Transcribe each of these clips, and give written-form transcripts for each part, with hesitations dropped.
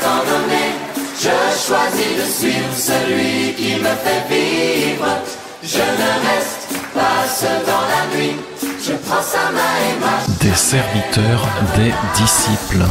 tant donné. Je choisis de suivre celui qui me fait vivre. Je ne reste pas seul dans la nuit. Je prends sa main et marche. Des serviteurs, des disciples.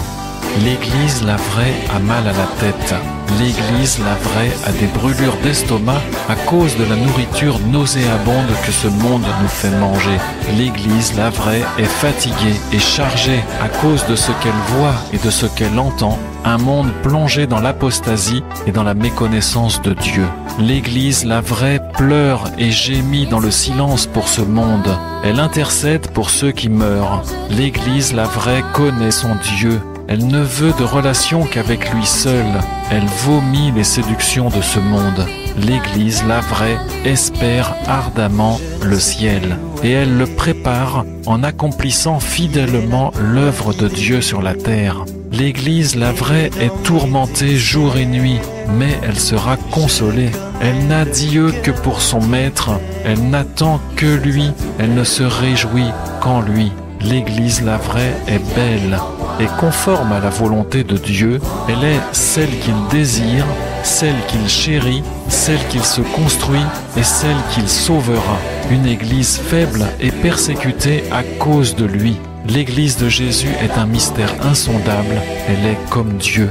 L'Église, la vraie, a mal à la tête. L'Église, la vraie, a des brûlures d'estomac à cause de la nourriture nauséabonde que ce monde nous fait manger. L'Église, la vraie, est fatiguée et chargée à cause de ce qu'elle voit et de ce qu'elle entend. Un monde plongé dans l'apostasie et dans la méconnaissance de Dieu. L'Église, la vraie, pleure et gémit dans le silence pour ce monde. Elle intercède pour ceux qui meurent. L'Église, la vraie, connaît son Dieu. Elle ne veut de relation qu'avec lui seul. Elle vomit les séductions de ce monde. L'Église, la vraie, espère ardemment le ciel. Et elle le prépare en accomplissant fidèlement l'œuvre de Dieu sur la terre. L'Église, la vraie, est tourmentée jour et nuit, mais elle sera consolée. Elle n'a Dieu que pour son maître. Elle n'attend que lui. Elle ne se réjouit qu'en lui. L'Église, la vraie, est belle et conforme à la volonté de Dieu. Elle est celle qu'il désire, celle qu'il chérit, celle qu'il se construit et celle qu'il sauvera. Une Église faible et persécutée à cause de lui. L'Église de Jésus est un mystère insondable. Elle est comme Dieu.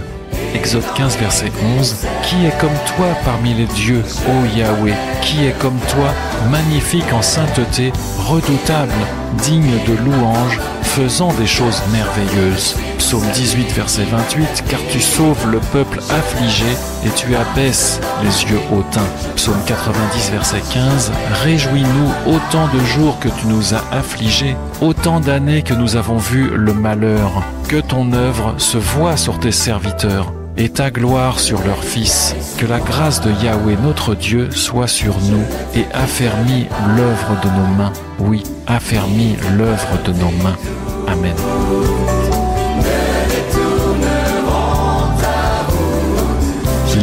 Exode 15, verset 11. Qui est comme toi parmi les dieux, ô Yahweh? Qui est comme toi, magnifique en sainteté, redoutable, digne de louange, faisant des choses merveilleuses? Psaume 18, verset 28. Car tu sauves le peuple affligé et tu abaisses les yeux hautains. Psaume 90, verset 15. Réjouis-nous autant de jours que tu nous as affligés, autant d'années que nous avons vu le malheur. Que ton œuvre se voie sur tes serviteurs et ta gloire sur leurs fils. Que la grâce de Yahweh notre Dieu soit sur nous et affermit l'œuvre de nos mains. Oui, affermit l'œuvre de nos mains. Amen.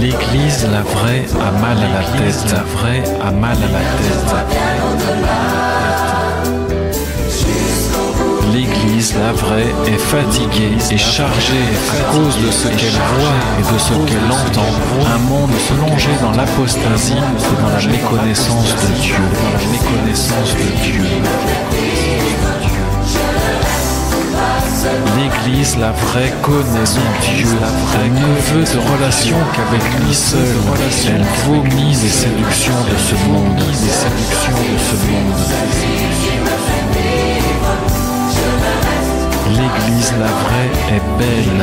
L'Église, la vraie, a mal à la tête. La vraie a mal à la tête. L'Église, la vraie, est fatiguée et chargée à cause de ce qu'elle voit et de ce qu'elle entend. Un monde plongé dans l'apostasie et dans la méconnaissance de Dieu. Dans la méconnaissance de Dieu. L'Église, la vraie, connaît son Dieu. Elle ne veut de relation qu'avec lui seul. Elle vomit les séductions de ce monde. Les séductions de ce monde. L'Église, la vraie, est belle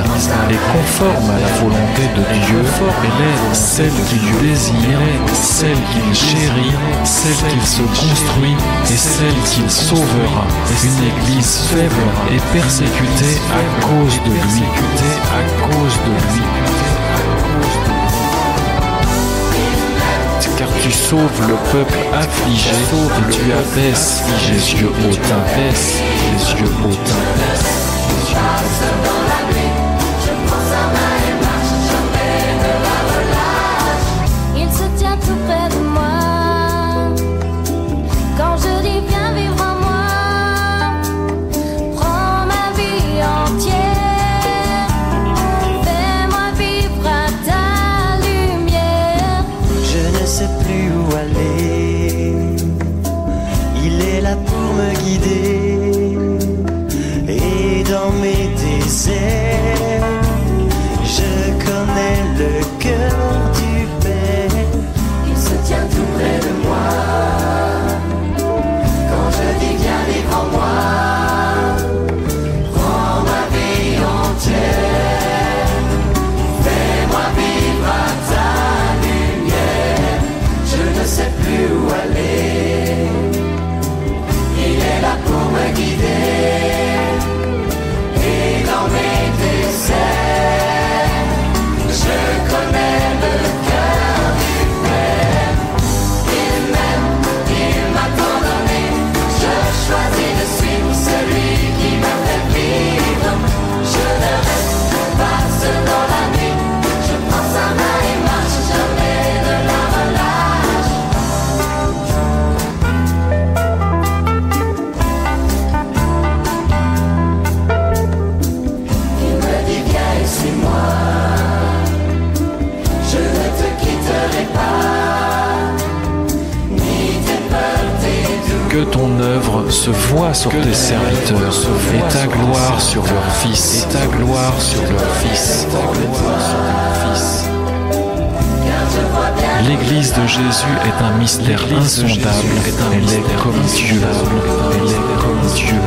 et conforme à la volonté de Dieu. Elle est celle qu'il désire, celle qu'il chérit, celle qu'il se construit et celle qu'il sauvera. Une Église faible et persécutée à cause de lui. À cause de lui. Car tu sauves le peuple affligé et tu abaisses les yeux hautains. Les yeux hautains. Il se tient tout près de moi. Quand je dis viens vivre en moi, prends ma vie entière, fais-moi vivre à ta lumière. Je ne sais plus où aller, il est là pour me guider. Et dans mes désirs Que ton œuvre se voie sur tes serviteurs, et ta gloire sur leur Fils, et ta gloire sur leur Fils. L'Église de Jésus est un mystère insondable, elle est comme Dieu, elle est comme Dieu.